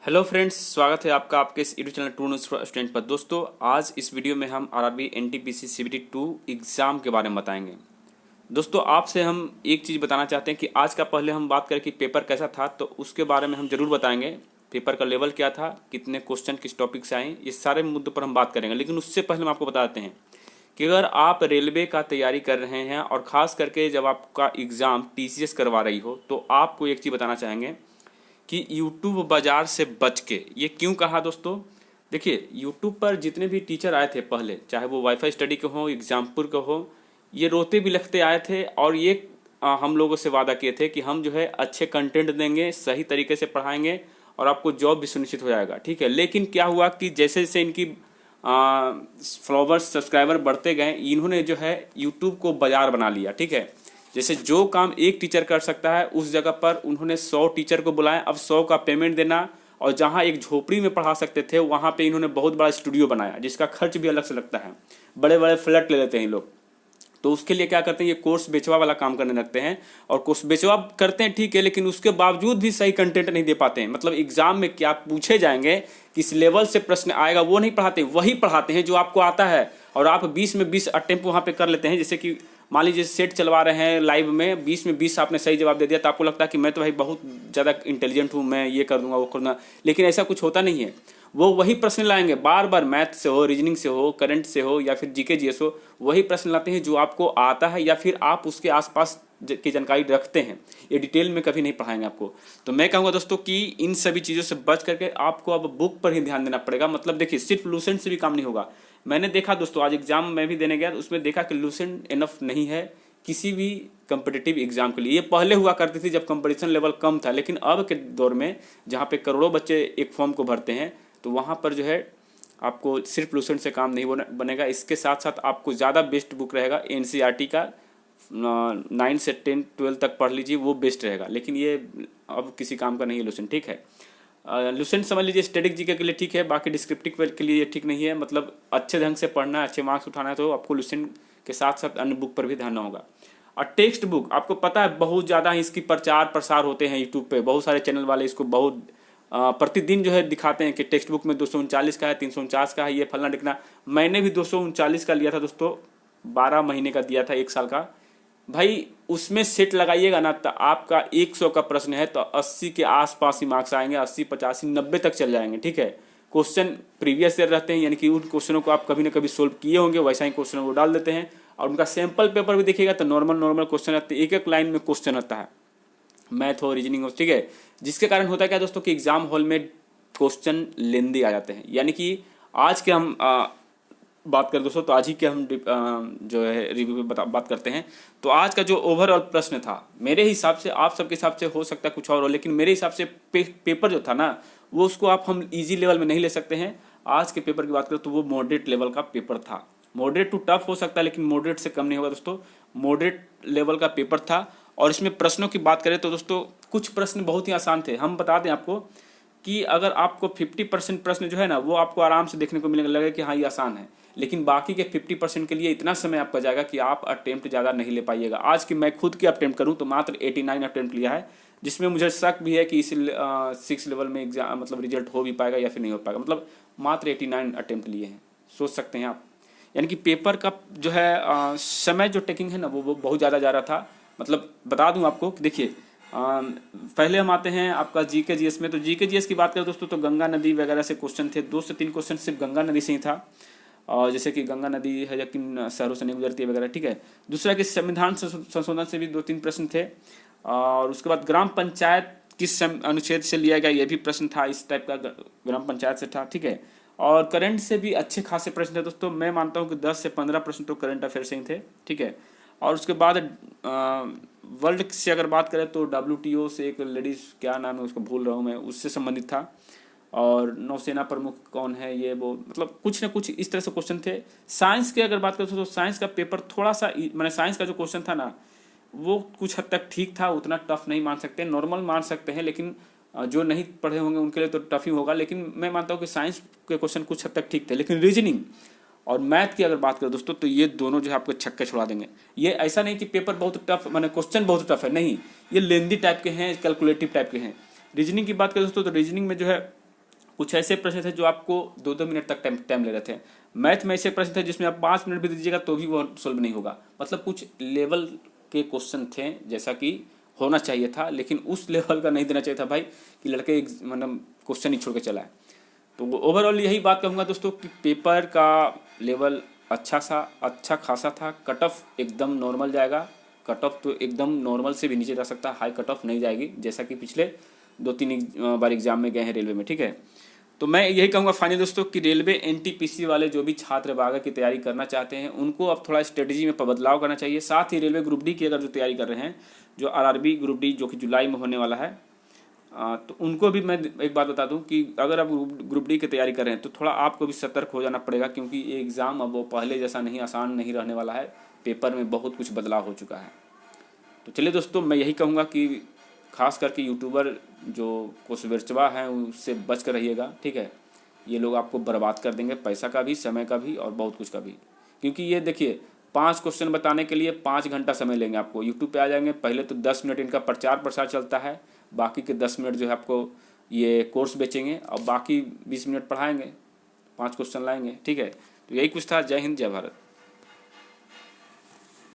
Hello friends, स्वागत है आपका आपके इस YouTube channel to news student पर। दोस्तों, आज इस वीडियो में हम आरआरबी एनटीपीसी सीबीटी 2 एग्ज़ाम के बारे में बताएंगे। दोस्तों, आपसे हम एक चीज़ बताना चाहते हैं कि आज का पहले हम बात करें कि पेपर कैसा था, तो उसके बारे में हम ज़रूर बताएंगे। पेपर का लेवल क्या था, कितने क्वेश्चन किस टॉपिक से आए, ये सारे मुद्दों पर हम बात करेंगे। लेकिन उससे पहले हम आपको बताते हैं कि अगर आप रेलवे का तैयारी कर रहे हैं और ख़ास करके जब आपका एग्ज़ाम टीसीएस करवा रही हो, तो आपको एक चीज़ बताना चाहेंगे कि यूट्यूब बाजार से बच के। ये क्यों कहा दोस्तों? देखिए, यूट्यूब पर जितने भी टीचर आए थे पहले, चाहे वो वाईफाई स्टडी के हो, एग्जामपुर के हो, ये रोते बिलखते आए थे और ये हम लोगों से वादा किए थे कि हम जो है अच्छे कंटेंट देंगे, सही तरीके से पढ़ाएंगे और आपको जॉब भी सुनिश्चित हो जाएगा। ठीक है, लेकिन क्या हुआ कि जैसे जैसे इनकी फॉलोवर्स सब्सक्राइबर बढ़ते गए, इन्होंने जो है यूट्यूब को बाजार बना लिया। ठीक है, जैसे जो काम एक टीचर कर सकता है उस जगह पर उन्होंने 100 टीचर को बुलाया। अब 100 का पेमेंट देना, और जहाँ एक झोपड़ी में पढ़ा सकते थे वहाँ पे इन्होंने बहुत बड़ा स्टूडियो बनाया, जिसका खर्च भी अलग से लगता है। बड़े बड़े फ्लैट ले लेते हैं लोग, तो उसके लिए क्या करते हैं, ये कोर्स बेचवा वाला काम करने लगते हैं। और कोर्स बेचवा करते हैं, ठीक है, लेकिन उसके बावजूद भी सही कंटेंट नहीं दे पाते हैं। मतलब एग्जाम में क्या पूछे जाएंगे, किस लेवल से प्रश्न आएगा, वो नहीं पढ़ाते, वही पढ़ाते हैं जो आपको आता है। और आप 20 में 20 अटेम्प्ट वहाँ पे कर लेते हैं। जैसे कि मान लीजिए सेट चलवा रहे हैं लाइव में, 20 में 20 आपने सही जवाब दे दिया, तो आपको लगता है कि मैं तो भाई बहुत ज़्यादा इंटेलिजेंट हूँ, मैं ये कर दूंगा वो करूँगा। लेकिन ऐसा कुछ होता नहीं है। वो वही प्रश्न लाएंगे बार बार, मैथ से हो, रीजनिंग से हो, करंट से हो, या फिर जीके जीएस हो, वही प्रश्न लाते हैं जो आपको आता है या फिर आप उसके आसपास की जानकारी रखते हैं। ये डिटेल में कभी नहीं पढ़ाएंगे आपको। तो मैं कहूँगा दोस्तों कि इन सभी चीज़ों से बच करके आपको अब बुक पर ही ध्यान देना पड़ेगा। मतलब देखिए, सिर्फ लूसेंट से भी काम नहीं होगा। मैंने देखा दोस्तों, आज एग्जाम मैं भी देने गया, उसमें देखा कि लूसेंट इनफ नहीं है किसी भी कम्पिटिटिव एग्जाम के लिए। ये पहले हुआ करती थी जब कंपटीशन लेवल कम था, लेकिन अब के दौर में जहाँ पे करोड़ों बच्चे एक फॉर्म को भरते हैं, तो वहाँ पर जो है आपको सिर्फ लूसेंट से काम नहीं बनेगा। इसके साथ साथ आपको ज़्यादा बेस्ट बुक रहेगा एनसीईआरटी का। 9 से 10 12 तक पढ़ लीजिए, वो बेस्ट रहेगा। लेकिन ये अब किसी काम का नहीं है लूसेंट। ठीक है, लूसेंट समझ लीजिए स्टैटिक जीके के लिए ठीक है, बाकी डिस्क्रिप्टिव के लिए ये ठीक नहीं है। मतलब अच्छे ढंग से पढ़ना है, अच्छे मार्क्स उठाना है, तो आपको लूसेंट के साथ साथ अन्य बुक पर भी ध्यान देना होगा। और टेक्स्ट बुक, आपको पता है बहुत ज़्यादा इसकी प्रचार प्रसार होते हैं यूट्यूब पे, बहुत सारे चैनल वाले इसको बहुत प्रतिदिन जो है दिखाते हैं कि टेक्स्ट बुक में 239 का है, 349 का है, ये फलना दिखना। मैंने भी 239 का लिया था दोस्तों, 12 महीने का दिया था, 1 साल का। भाई उसमें सेट लगाइएगा ना, तो आपका 100 का प्रश्न है तो 80 के आसपास ही मार्क्स आएंगे, 80 85 90 तक चल जाएंगे। ठीक है, क्वेश्चन प्रीवियस ईयर रहते हैं, यानी कि उन क्वेश्चनों को आप कभी ना कभी सोल्व किए होंगे, वैसा ही क्वेश्चन वो डाल देते हैं। और उनका सैम्पल पेपर भी देखिएगा तो नॉर्मल क्वेश्चन रहते हैं, एक एक लाइन में क्वेश्चन आता है, मैथ हो, रीजनिंग हो। ठीक है, जिसके कारण होता है क्या दोस्तों कि एग्जाम हॉल में क्वेश्चन लेंदी आ जाते हैं। यानी कि आज के हम बात करें दोस्तों, तो आज ही के हम जो है रिव्यू पे बात करते हैं। तो आज का जो ओवरऑल प्रश्न था, मेरे हिसाब से, आप सबके हिसाब से हो सकता है कुछ और हो, लेकिन मेरे हिसाब से पेपर जो था ना, वो उसको आप हम इजी लेवल में नहीं ले सकते हैं। आज के पेपर की बात करें तो वो मॉडरेट लेवल का पेपर था। मॉडरेट टू टफ हो सकता है, लेकिन मॉडरेट से कम नहीं होगा दोस्तों। मॉडरेट लेवल का पेपर था। और इसमें प्रश्नों की बात करें तो दोस्तों कुछ प्रश्न बहुत ही आसान थे। हम बता दें आपको कि अगर आपको 50% प्रश्न जो है ना, वो आपको आराम से देखने को मिलेगा, लगेगा कि हाँ ये आसान है। लेकिन बाकी के 50% के लिए इतना समय आपका जाएगा कि आप अटेम्प्ट ज़्यादा नहीं ले पाइएगा। आज की मैं खुद की अटेम्प्ट करूँ तो मात्र 89 अटेम्प्ट लिया है, जिसमें मुझे शक भी है कि इस 6 लेवल में एग्जाम मतलब रिजल्ट हो भी पाएगा या फिर नहीं हो पाएगा। मतलब मात्र 89 अटेम्प्ट लिए हैं, सोच सकते हैं आप। यानी कि पेपर का जो है समय जो टेकिंग है ना, वो बहुत ज़्यादा जा रहा था। मतलब बता दूं आपको कि देखिए, पहले हम आते हैं आपका जीके जीएस में। तो जीके जीएस की बात करें दोस्तों, तो गंगा नदी वगैरह से क्वेश्चन थे। 2 से 3 क्वेश्चन सिर्फ गंगा नदी से ही था, और जैसे कि गंगा नदी है या किन शहरों से नहीं गुजरती है वगैरह। ठीक है, दूसरा कि संविधान संशोधन से भी 2-3 प्रश्न थे। और उसके बाद ग्राम पंचायत किस अनुच्छेद से लिया गया, ये भी प्रश्न था, इस टाइप का ग्राम पंचायत से था। ठीक है, और करंट से भी अच्छे खासे प्रश्न थे दोस्तों। मैं मानता हूँ कि 10 से 15 प्रश्न तो करंट अफेयर से ही थे। ठीक है, और उसके बाद वर्ल्ड से अगर बात करें तो WTO से एक लेडीज़, क्या नाम है उसको भूल रहा हूँ मैं, उससे संबंधित था। और नौसेना प्रमुख कौन है, ये वो, मतलब कुछ ना कुछ इस तरह से क्वेश्चन थे। साइंस की अगर बात करें तो साइंस का पेपर थोड़ा सा, मैंने साइंस का जो क्वेश्चन था ना, वो कुछ हद तक ठीक था, उतना टफ नहीं मान सकते, नॉर्मल मान सकते हैं। लेकिन जो नहीं पढ़े होंगे उनके लिए तो टफ ही होगा। लेकिन मैं मानता हूँ कि साइंस के क्वेश्चन कुछ हद तक ठीक थे। लेकिन रीजनिंग और मैथ की अगर बात करें दोस्तों, तो ये दोनों जो है आपको छक्के छुड़ा देंगे। ये ऐसा नहीं कि पेपर बहुत टफ, माने क्वेश्चन बहुत टफ है, नहीं, ये लेंदी टाइप के हैं, कैलकुलेटिव टाइप के हैं। रीजनिंग की बात करें दोस्तों, तो रीजनिंग में जो है कुछ ऐसे प्रश्न थे जो आपको 2-2 मिनट तक टाइम ले रहे थे। मैथ में ऐसे प्रश्न थे जिसमें आप 5 मिनट भी दीजिएगा तो भी वो सोल्व नहीं होगा। मतलब कुछ लेवल के क्वेश्चन थे जैसा कि होना चाहिए था, लेकिन उस लेवल का नहीं देना चाहिए था भाई कि लड़के मतलब क्वेश्चन ही छोड़ के चला है। तो ओवरऑल यही बात कहूँगा दोस्तों कि पेपर का लेवल अच्छा खासा था। कट ऑफ एकदम नॉर्मल जाएगा, कट ऑफ तो एकदम नॉर्मल से भी नीचे जा सकता है, हाई कट ऑफ नहीं जाएगी जैसा कि पिछले 2-3 बार एग्जाम में गए हैं रेलवे में, ठीक है। तो मैं यही कहूँगा फाइनल दोस्तों कि रेलवे एनटीपीसी वाले जो भी छात्र बागा की तैयारी करना चाहते हैं उनको अब थोड़ा स्ट्रेटजी में बदलाव करना चाहिए। साथ ही रेलवे ग्रुप डी की अगर जो तैयारी कर रहे हैं, जो आरआरबी ग्रुप डी जो कि जुलाई में होने वाला है, तो उनको भी मैं एक बात बता दूं कि अगर आप ग्रुप डी की तैयारी कर रहे हैं तो थोड़ा आपको भी सतर्क हो जाना पड़ेगा, क्योंकि ये एग्ज़ाम अब वो पहले जैसा नहीं, आसान नहीं रहने वाला है। पेपर में बहुत कुछ बदलाव हो चुका है। तो चलिए दोस्तों, मैं यही कहूँगा कि खास करके यूट्यूबर जो कुछ हैं उससे बच कर रहिएगा, ठीक है। ये लोग आपको बर्बाद कर देंगे, पैसा का भी, समय का भी और बहुत कुछ का भी। क्योंकि ये देखिए 5 क्वेश्चन बताने के लिए 5 घंटा समय लेंगे आपको। यूट्यूब पे आ जाएंगे, पहले तो 10 मिनट इनका प्रचार प्रसार चलता है, बाकी के 10 मिनट जो है आपको ये कोर्स बेचेंगे और बाकी 20 मिनट पढ़ाएंगे, 5 क्वेश्चन लाएंगे, ठीक है। तो यही कुछ था। जय हिंद, जय भारत।